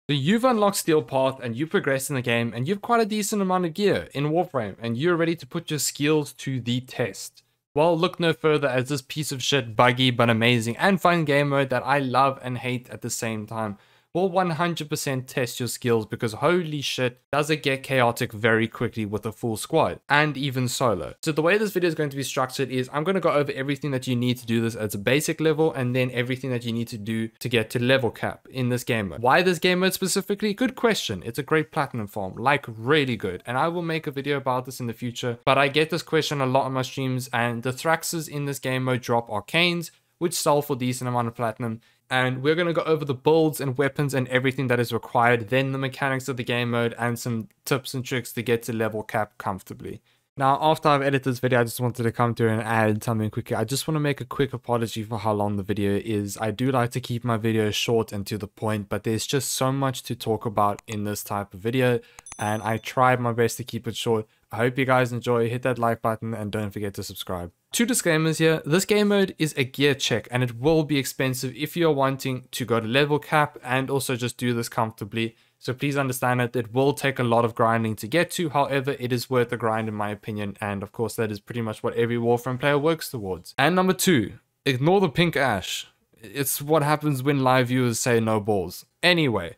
So you've unlocked Steelpath and you progressed in the game and you've quite a decent amount of gear in Warframe and you're ready to put your skills to the test. Well, look no further as this piece of shit, buggy but amazing and fun game mode that I love and hate at the same time will 100% test your skills, because holy shit, does it get chaotic very quickly with a full squad and even solo. So the way this video is going to be structured is I'm going to go over everything that you need to do this at a basic level and then everything that you need to do to get to level cap in this game mode. Why this game mode specifically? Good question. It's a great platinum farm, like really good, and I will make a video about this in the future, but I get this question a lot on my streams, and the Thraxes in this game mode drop Arcanes, which sell for a decent amount of platinum. And we're going to go over the builds and weapons and everything that is required, then the mechanics of the game mode and some tips and tricks to get to level cap comfortably. Now, after I've edited this video, I just wanted to come through and add something quickly. I just want to make a quick apology for how long the video is. I do like to keep my videos short and to the point, but there's just so much to talk about in this type of video, and I tried my best to keep it short. I hope you guys enjoy. Hit that like button and don't forget to subscribe. Two disclaimers here. This game mode is a gear check and it will be expensive if you're wanting to go to level cap and also just do this comfortably. So please understand that it will take a lot of grinding to get to. However, it is worth the grind in my opinion. And of course, that is pretty much what every Warframe player works towards. And number two, ignore the pink ash. It's what happens when live viewers say no balls. Anyway,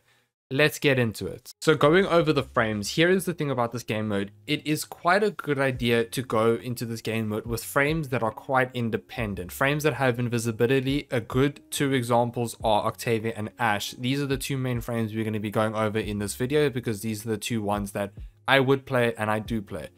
let's get into it. So going over the frames, here is the thing about this game mode. It is quite a good idea to go into this game mode with frames that are quite independent. Frames that have invisibility. A good two examples are Octavia and Ash. These are the two main frames we're going to be going over in this video, because these are the two ones that I would play and I do play.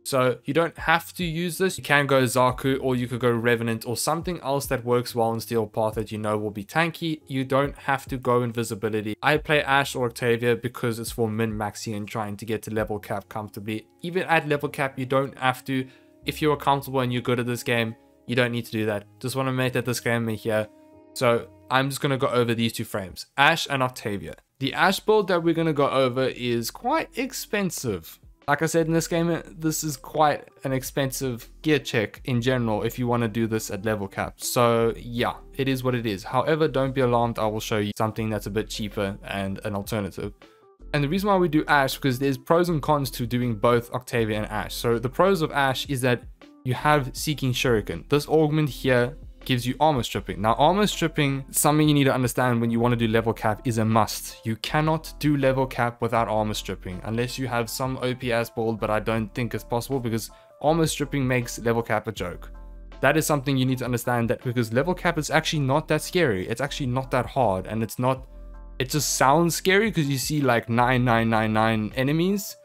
So you don't have to use this. You can go Zaku, or you could go Revenant, or something else that works well in Steelpath that you know will be tanky. You don't have to go invisibility. I play Ash or Octavia because it's for min-maxing and trying to get to level cap comfortably. Even at level cap, you don't have to. If you're comfortable and you're good at this game, you don't need to do that. Just want to make that disclaimer here. So I'm just going to go over these two frames, Ash and Octavia. The Ash build that we're going to go over is quite expensive. Like I said, in this game, this is quite an expensive gear check in general if you want to do this at level cap. So yeah, it is what it is. However, don't be alarmed. I will show you something that's a bit cheaper and an alternative. And the reason why we do Ash, because there's pros and cons to doing both Octavia and Ash. So the pros of Ash is that you have Seeking Shuriken. This augment here gives you armor stripping. Now, armor stripping, something you need to understand when you want to do level cap, is a must. You cannot do level cap without armor stripping unless you have some OP ass build, but I don't think it's possible because armor stripping makes level cap a joke. That is something you need to understand, that because level cap is actually not that scary. It's actually not that hard, and it's not, it just sounds scary because you see like 9999 enemies,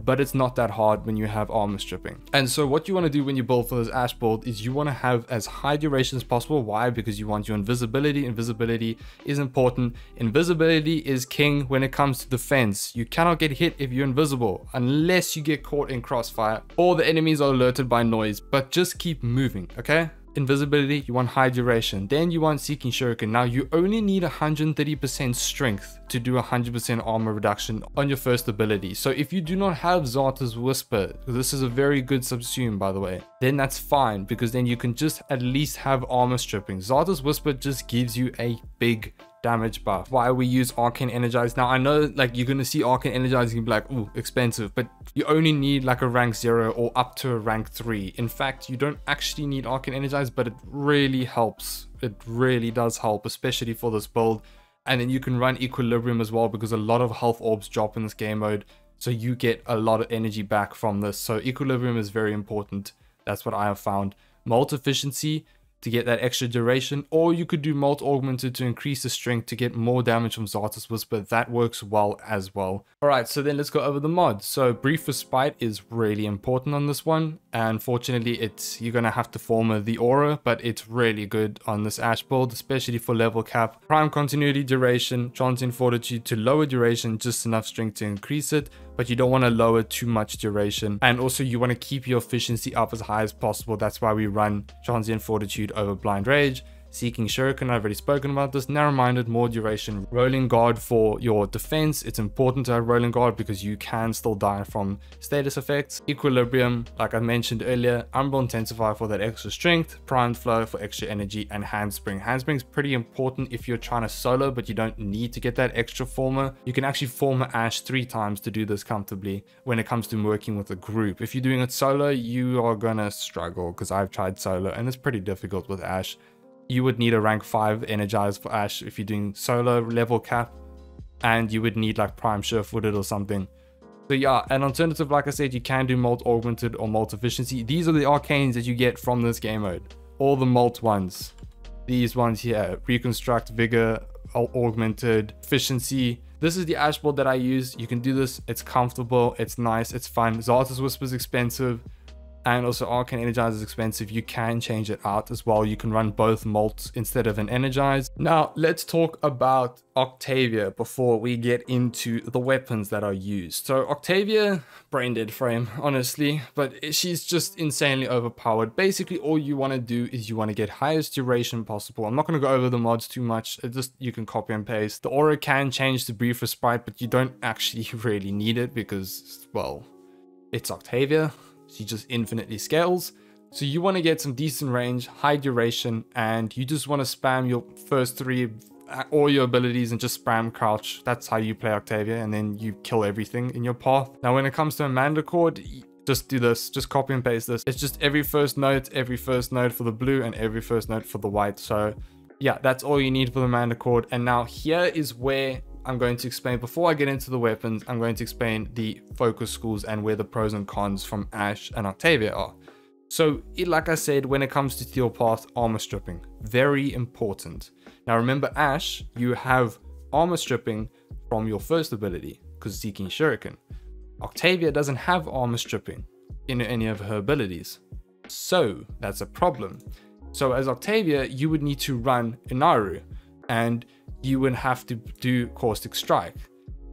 but it's not that hard when you have armor stripping. And so what you want to do when you build for this Ash build is you want to have as high duration as possible. Why? Because you want your invisibility. Invisibility is important. Invisibility is king when it comes to defense. You cannot get hit if you're invisible unless you get caught in crossfire or the enemies are alerted by noise, but just keep moving, okay? Invisibility, you want high duration, then you want Seeking Shuriken. Now you only need 130% strength to do 100% armor reduction on your first ability. So if you do not have Zarta's Whisper, this is a very good subsume by the way, then that's fine, because then you can just at least have armor stripping. Zarta's Whisper just gives you a big damage buff. Why we use Arcane Energize. Now I know like you're gonna see Arcane Energize and be like, ooh, expensive, but you only need like a rank 0 or up to a rank 3. In fact, you don't actually need Arcane Energize, but it really helps. It really does help, especially for this build. And then you can run Equilibrium as well, because a lot of health orbs drop in this game mode, so you get a lot of energy back from this. So Equilibrium is very important. That's what I have found. Molt Efficiency to get that extra duration, or you could do Molt Augmented to increase the strength to get more damage from Zarta's Whisper. That works well as well. Alright, so then let's go over the mods. So Brief Respite is really important on this one, and fortunately you're gonna have to form the aura, but it's really good on this Ash build, especially for level cap. Prime Continuity Duration, Transient Fortitude to lower duration, just enough strength to increase it, but you don't want to lower too much duration. And also you want to keep your efficiency up as high as possible. That's why we run Transient Fortitude over Blind Rage. Seeking Shuriken, I've already spoken about this. Narrow-minded, more duration. Rolling Guard for your defense. It's important to have Rolling Guard because you can still die from status effects. Equilibrium, like I mentioned earlier. Umbral Intensify for that extra strength. Primed Flow for extra energy. And Handspring. Handspring's pretty important if you're trying to solo, but you don't need to get that extra former. You can actually former Ashe 3 times to do this comfortably when it comes to working with a group. If you're doing it solo, you are gonna struggle because I've tried solo and it's pretty difficult with Ashe. You would need a rank 5 energize for Ashe if you're doing solo level cap, and you would need like prime sure-footed or something. So yeah, an alternative, like I said, you can do molt augmented or molt efficiency. These are the arcanes that you get from this game mode. All the molt ones. These ones here, reconstruct, vigor, augmented, efficiency. This is the Ashe build that I use. You can do this, it's comfortable, it's nice, it's fun. Zartus Whisper is expensive. And also Arcane Energize is expensive. You can change it out as well. You can run both molts instead of an Energize. Now let's talk about Octavia before we get into the weapons that are used. So Octavia, brain dead frame, honestly, but she's just insanely overpowered. Basically all you want to do is you want to get highest duration possible. I'm not going to go over the mods too much. It just, you can copy and paste. The aura can change to Brief Respite, but you don't actually really need it because, well, it's Octavia. She just infinitely scales. So you want to get some decent range, high duration, and you just want to spam your first 3, all your abilities and just spam crouch. That's how you play Octavia, and then you kill everything in your path. Now when it comes to Amanda Chord, just do this, just copy and paste this. It's just every first note for the blue and every first note for the white. So yeah, that's all you need for the Amanda Chord. And now here is where I'm going to explain, before I get into the weapons, I'm going to explain the focus schools and where the pros and cons from Ashe and Octavia are. So like I said, when it comes to Steelpath, armor stripping, very important. Now remember Ashe, you have armor stripping from your first ability because Seeking Shuriken. Octavia doesn't have armor stripping in any of her abilities. So that's a problem. So as Octavia, you would need to run Inaru, and you would have to do Caustic Strike.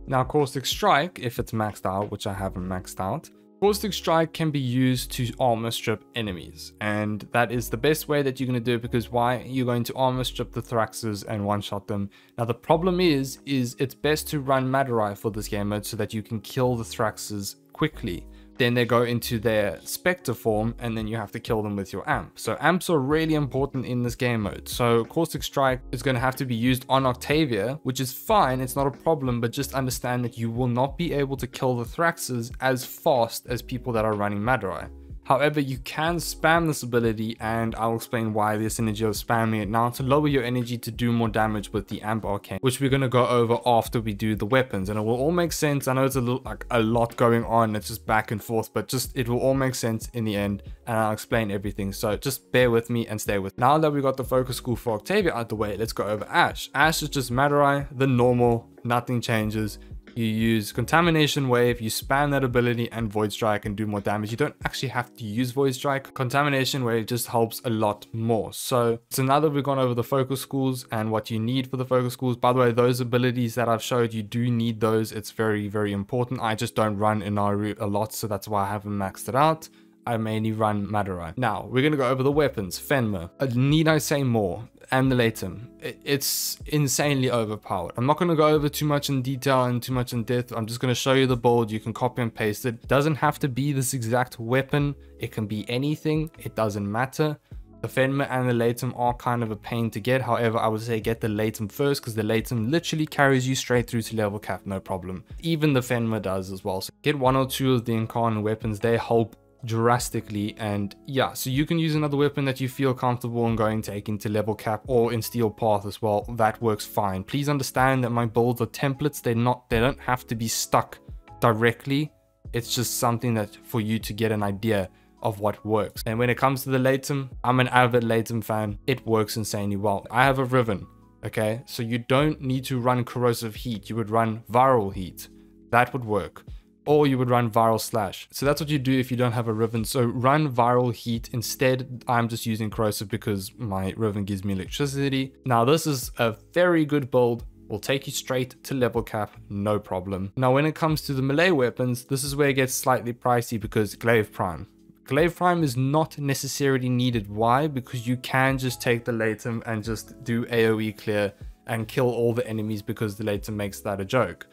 Now Caustic Strike, if it's maxed out, which I haven't maxed out, Caustic Strike can be used to armor strip enemies, and that is the best way that you're going to do it, because why? You're going to armor strip the Thraxes and one-shot them. Now the problem is it's best to run Madurai for this game mode so that you can kill the Thraxes quickly. Then they go into their Spectre form, and then you have to kill them with your amp. So amps are really important in this game mode. So Caustic Strike is going to have to be used on Octavia, which is fine, it's not a problem, but just understand that you will not be able to kill the Thraxes as fast as people that are running Madurai. However, you can spam this ability, and I'll explain why the synergy of spamming it now to lower your energy to do more damage with the Amp Arcane, which we're going to go over after we do the weapons, and it will all make sense. I know it's a lot going on, it's just back and forth, but just it will all make sense in the end, and I'll explain everything. So just bear with me and stay with me. Now that we got the focus school for Octavia out the way, let's go over Ashe. Ashe is just Madurai, the normal, nothing changes. You use Contamination Wave, you spam that ability, and Void Strike and do more damage. You don't actually have to use Void Strike. Contamination Wave just helps a lot more. So now that we've gone over the focus schools and what you need for the focus schools, by the way, those abilities that I've showed, you do need those. It's very, very important. I just don't run Inaru a lot, so that's why I haven't maxed it out. I mainly run Madurai. Now, we're going to go over the weapons. Fenrir. Need I say more? And the Latum. It's insanely overpowered. I'm not going to go over too much in detail and too much in depth. I'm just going to show you the build. You can copy and paste it. It doesn't have to be this exact weapon. It can be anything. It doesn't matter. The Fenrir and the Latum are kind of a pain to get. However, I would say get the Latum first, because the Latum literally carries you straight through to level cap, no problem. Even the Fenrir does as well. So get 1 or 2 of the Incarnon weapons. They help drastically, and yeah, so you can use another weapon that you feel comfortable in going taking to level cap, or in Steelpath as well. That works fine. Please understand that my builds are templates. They don't have to be stuck directly. It's just something that for you to get an idea of what works. And when it comes to the Latum, I'm an avid Latum fan. It works insanely well. I have a Riven, okay, so you don't need to run Corrosive Heat. You would run Viral Heat. That would work. Or you would run Viral Slash. So that's what you do if you don't have a Riven. So run Viral Heat. Instead, I'm just using Corrosive because my Riven gives me electricity. Now, this is a very good build. Will take you straight to level cap, no problem. Now, when it comes to the melee weapons, this is where it gets slightly pricey because Glaive Prime. Glaive Prime is not necessarily needed. Why? Because you can just take the Latem and just do AoE clear and kill all the enemies because the Latem makes that a joke.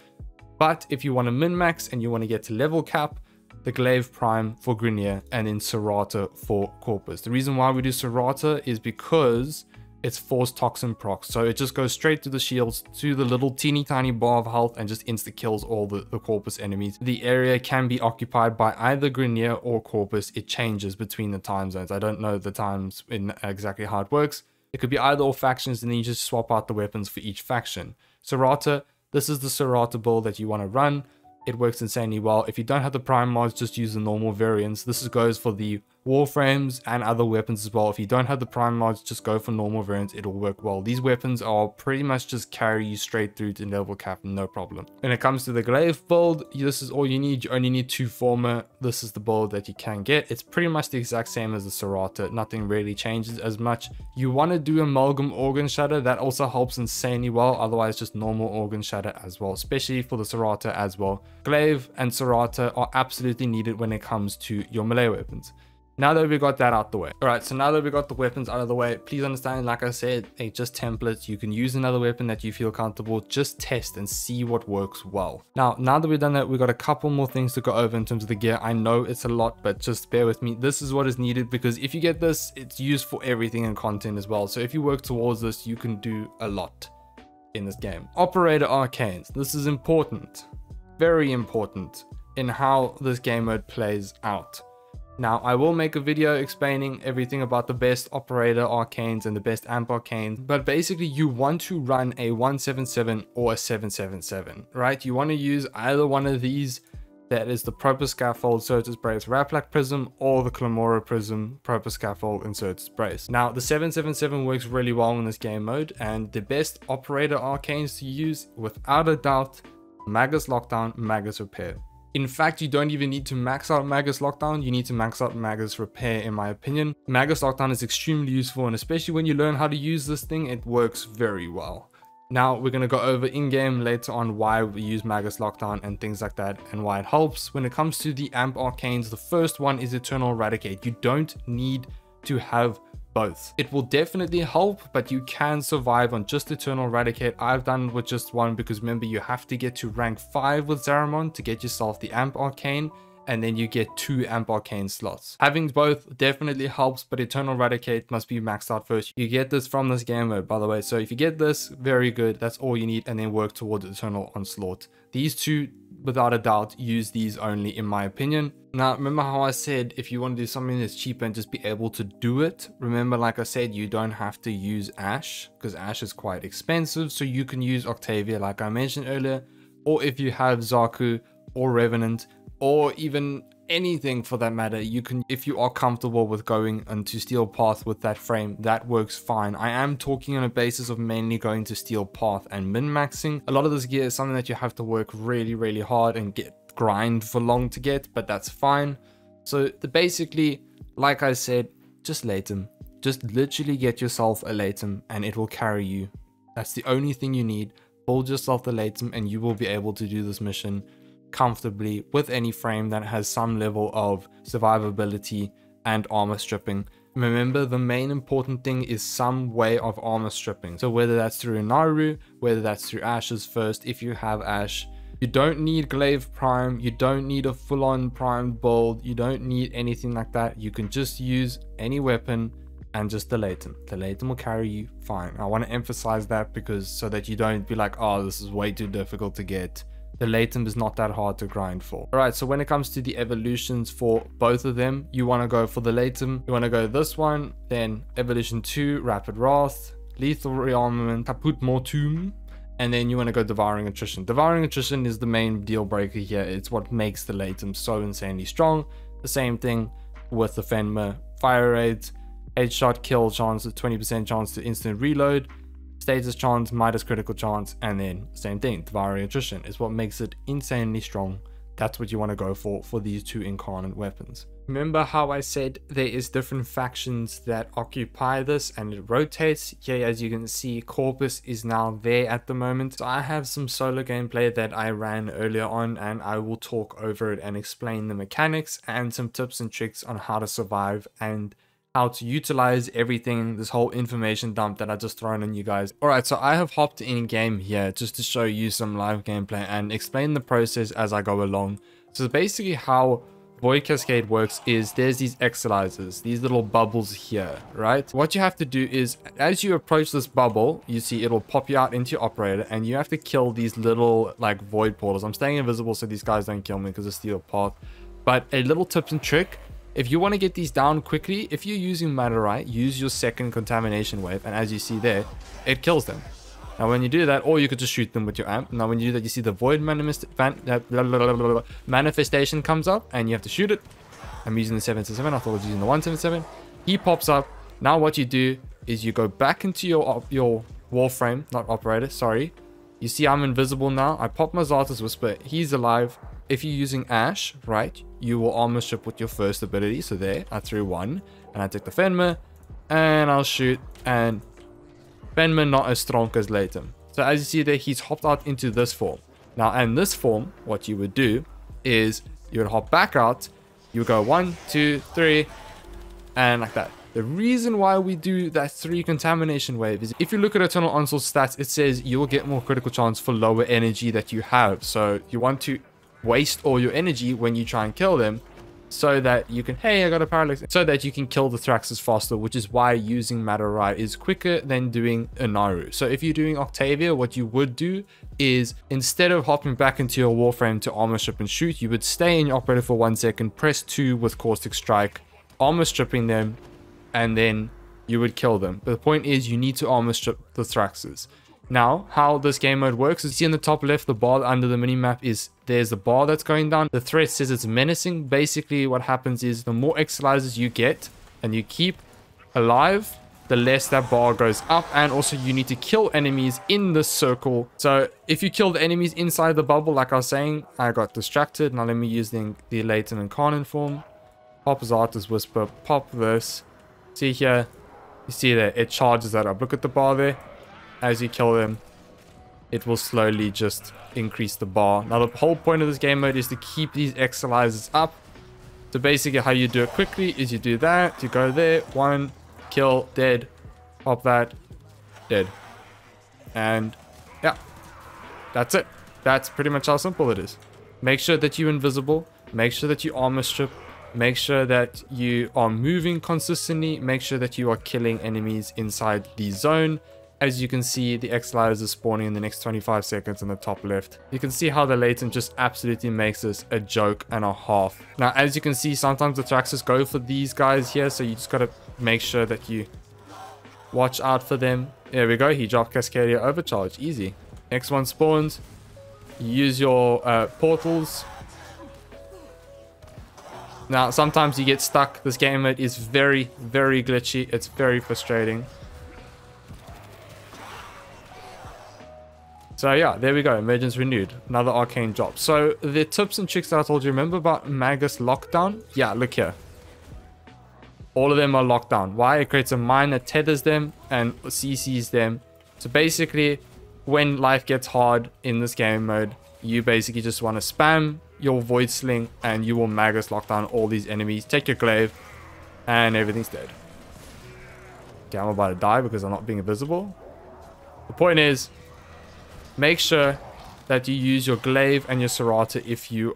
But if you want to min-max and you want to get to level cap, the Glaive Prime for Grineer and then Serrata for Corpus. The reason why we do Serrata is because it's Force Toxin proc, so it just goes straight to the shields, to the little teeny tiny bar of health, and just insta kills all the Corpus enemies. The area can be occupied by either Grineer or Corpus. It changes between the time zones. I don't know the times in exactly how it works. It could be either or factions, and then you just swap out the weapons for each faction. Serrata, this is the Serrata build that you want to run. It works insanely well. If you don't have the prime mods, just use the normal variants. This goes for the Warframes and other weapons as well. If you don't have the prime mods, just go for normal variants. It'll work well. These weapons are pretty much just carry you straight through to level cap, no problem. When it comes to the Glaive build, this is all you need. You only need 2 Former. This is the build that you can get. It's pretty much the exact same as the Serrata. Nothing really changes as much. You want to do Amalgam Organ Shatter. That also helps insanely well. Otherwise, just normal Organ Shatter as well, especially for the Serrata as well. Glaive and Serrata are absolutely needed when it comes to your melee weapons. Now that we got that out the way. Alright, so now that we got the weapons out of the way, please understand, like I said, they're just templates. You can use another weapon that you feel comfortable. Just test and see what works well. Now that we've done that, we got a couple more things to go over in terms of the gear. I know it's a lot, but just bear with me. This is what is needed, because if you get this, it's used for everything in content as well. So if you work towards this, you can do a lot in this game. Operator Arcanes. This is important. Very important in how this game mode plays out. Now, I will make a video explaining everything about the best operator arcanes and the best amp arcanes, but basically you want to run a 177 or a 777, right? You want to use either one of these. That is the Proper Scaffold, Certus Brace, Raplak Prism, or the Clamora Prism, Proper Scaffold, and Certus Brace. Now, the 777 works really well in this game mode, and the best operator arcanes to use, without a doubt, Magus Lockdown, Magus Repair. In fact, you don't even need to max out Magus Lockdown, you need to max out Magus Repair, in my opinion. Magus Lockdown is extremely useful, and especially when you learn how to use this thing, it works very well. Now, we're going to go over in-game later on why we use Magus Lockdown and things like that, and why it helps. When it comes to the amp arcanes, the first one is Eternal Eradicate. You don't need to have both. It will definitely help, but you can survive on just Eternal Eradicate. I've done it with just one, because remember, you have to get to rank 5 with Zaramon to get yourself the amp arcane, and then you get 2 amp arcane slots. Having both definitely helps, but Eternal Eradicate must be maxed out first. You get this from this game mode, by the way, so if you get this, very good, that's all you need, and then work towards Eternal Onslaught. These two, without a doubt, use these only, in my opinion. Now, remember how I said if you want to do something that's cheaper and just be able to do it, remember, like I said, you don't have to use Ash, because Ash is quite expensive, so you can use Octavia like I mentioned earlier, or if you have Zaku or Revenant, or even anything for that matter, you can, if you are comfortable with going into Steelpath with that frame, that works fine. I am talking on a basis of mainly going to Steelpath and min-maxing. A lot of this gear is something that you have to work really hard and grind for long to get, but that's fine. So basically, like I said, just Latem. Just literally get yourself a Latem and it will carry you. That's the only thing you need. Build yourself the Latem and you will be able to do this mission comfortably with any frame that has some level of survivability and armor stripping. Remember, the main important thing is some way of armor stripping. So whether that's through Naru, whether that's through Ashes first, if you have Ash, you don't need Glaive Prime, you don't need a full-on primed build, you don't need anything like that. You can just use any weapon and just the Latem. The Latem will carry you fine. I want to emphasize that, because so that you don't be like, oh, this is way too difficult to get. The Latem is not that hard to grind for. Alright, so when it comes to the evolutions for both of them, you want to go for the Latem. You want to go this one, then Evolution 2, Rapid Wrath, Lethal Rearmament, Kaput Mortum, and then you want to go Devouring Attrition. Devouring Attrition is the main deal breaker here. It's what makes the Latem so insanely strong. The same thing with the Fenrir. Fire Rate, Headshot Kill chance, 20% chance to instant reload, Status chance, Midas critical chance, and then same thing, Devouring Attrition is what makes it insanely strong. That's what you want to go for these two incarnate weapons. Remember how I said there is different factions that occupy this and it rotates? Here, as you can see, Corpus is now there at the moment. So I have some solo gameplay that I ran earlier on, and I will talk over it and explain the mechanics and some tips and tricks on how to survive and how to utilize everything, this whole information dump that I just thrown on you guys. Alright, so I have hopped in game here just to show you some live gameplay and explain the process as I go along. So basically how Void Cascade works is there's these exolizers, these little bubbles here, right? What you have to do is as you approach this bubble, you see it'll pop you out into your operator, and you have to kill these little like void portals. I'm staying invisible so these guys don't kill me because of Steelpath. But a little tip and trick, if you want to get these down quickly, if you're using Madurai, use your second contamination wave, and as you see there, it kills them. Now when you do that, or you could just shoot them with your amp. Now when you do that, you see the void manifestation comes up and you have to shoot it. I'm using the 777, I thought I was using the 177. He pops up. Now what you do is you go back into your Warframe, not operator, sorry. You see I'm invisible now. I pop my Zarta's Whisper, he's alive. If you're using Ash, right, you will armor ship with your first ability. So there, I threw one, and I take the Fenrir, and I'll shoot, and Fenrir not as strong as Latem. So as you see there, he's hopped out into this form. Now in this form, what you would do is you would hop back out, you would go 1, 2, 3, and like that. The reason why we do that 3 contamination wave is if you look at Eternal Onslaught stats, it says you will get more critical chance for lower energy that you have. So you want to waste all your energy when you try and kill them, so that you can, hey, I got a parallax, so that you can kill the Thraxes faster, which is why using Madurai is quicker than doing a Naru. So if you're doing Octavia, what you would do is instead of hopping back into your Warframe to armor strip and shoot, you would stay in your operator for 1 second, press 2 with Caustic Strike, armor stripping them, and then you would kill them. But the point is you need to armor strip the Thraxes. Now, how this game mode works is, you see in the top left, the bar under the minimap is, there's the bar that's going down. The threat says it's menacing. Basically, what happens is the more exolizers you get and you keep alive, the less that bar goes up. And also you need to kill enemies in the circle. So if you kill the enemies inside the bubble, like I was saying, I got distracted. Now let me use the latent Incarnon form. Pop Zarta's Whisper, pop this. See here, you see there, it charges that up. Look at the bar there. As you kill them, it will slowly just increase the bar. Now the whole point of this game mode is to keep these exolizers up. So basically how you do it quickly is you do that, you go there, 1, kill, dead, pop that, dead. And yeah, that's it. That's pretty much how simple it is. Make sure that you're invisible, make sure that you armor strip, make sure that you are moving consistently, make sure that you are killing enemies inside the zone. As you can see, the exolizers spawning in the next 25 seconds on the top left. You can see how the latent just absolutely makes this a joke and a half. Now, as you can see, sometimes the Thraxes go for these guys here, so you just gotta make sure that you watch out for them. There we go, he dropped Cascade overcharge, easy. Next one spawns, you use your portals. Now, sometimes you get stuck. This game mode is very, very glitchy. It's very frustrating. So yeah, there we go, emergence renewed, another arcane drop. So the tips and tricks that I told you, remember about Magus lockdown? Yeah, look here. All of them are locked down. Why? It creates a mine that tethers them and CCs them. So basically, when life gets hard in this game mode, you basically just want to spam your Void Sling and you will Magus lock down all these enemies. Take your glaive and everything's dead. Okay, I'm about to die because I'm not being invisible. The point is, make sure that you use your glaive and your Serrata if you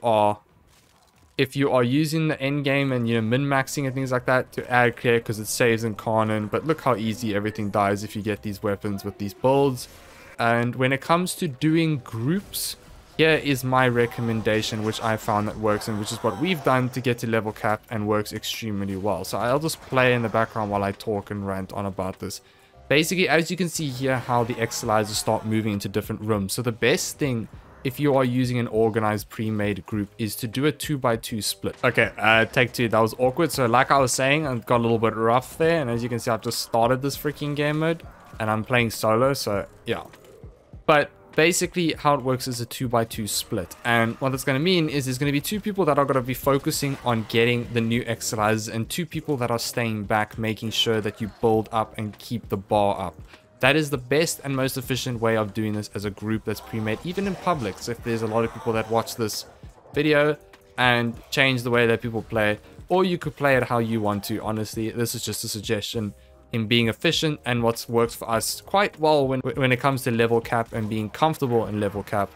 are using the end game and you're min-maxing and things like that to add clear, because it saves Incarnon. But look how easy everything dies if you get these weapons with these builds. And when it comes to doing groups, here is my recommendation, which I found that works and which is what we've done to get to level cap and works extremely well. So I'll just play in the background while I talk and rant on about this. Basically, as you can see here, how the exolizers start moving into different rooms. So the best thing, if you are using an organized pre-made group, is to do a 2x2 split. Okay, take 2. That was awkward. So like I was saying, I got a little bit rough there. And as you can see, I've just started this freaking game mode. And I'm playing solo, so yeah. But basically how it works is a 2x2 split, and what that's going to mean is there's going to be 2 people that are going to be focusing on getting the new exercises and 2 people that are staying back, making sure that you build up and keep the bar up. That is the best and most efficient way of doing this as a group that's pre-made, even in public. So if there's a lot of people that watch this video and change the way that people play, or you could play it how you want to. Honestly, this is just a suggestion in being efficient and what's works for us quite well when it comes to level cap and being comfortable in level cap.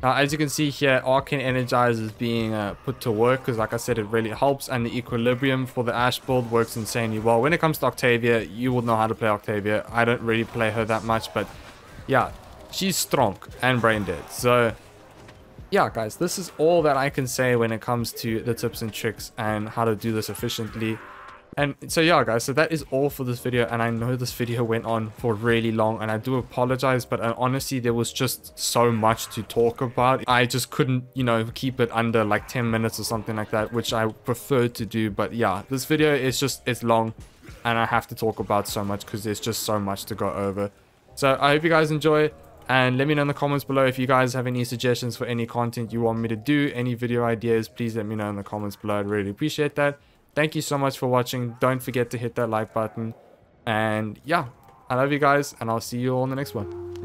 Now, as you can see here, Arcane Energize is being put to work because, like I said, it really helps, and the equilibrium for the Ash build works insanely well. When it comes to Octavia, you will know how to play Octavia. I don't really play her that much, but yeah, she's strong and brain dead. So yeah, guys, this is all that I can say when it comes to the tips and tricks and how to do this efficiently. And so yeah, guys, so that is all for this video, and I know this video went on for really long and I do apologize, but honestly there was just so much to talk about. I just couldn't, you know, keep it under like 10 minutes or something like that, which I preferred to do. But yeah, this video is just, it's long and I have to talk about so much because there's just so much to go over. So I hope you guys enjoy, and let me know in the comments below if you guys have any suggestions for any content you want me to do, any video ideas. Please let me know in the comments below. I'd really appreciate that. Thank you so much for watching. Don't forget to hit that like button. And yeah, I love you guys, and I'll see you all in the next one.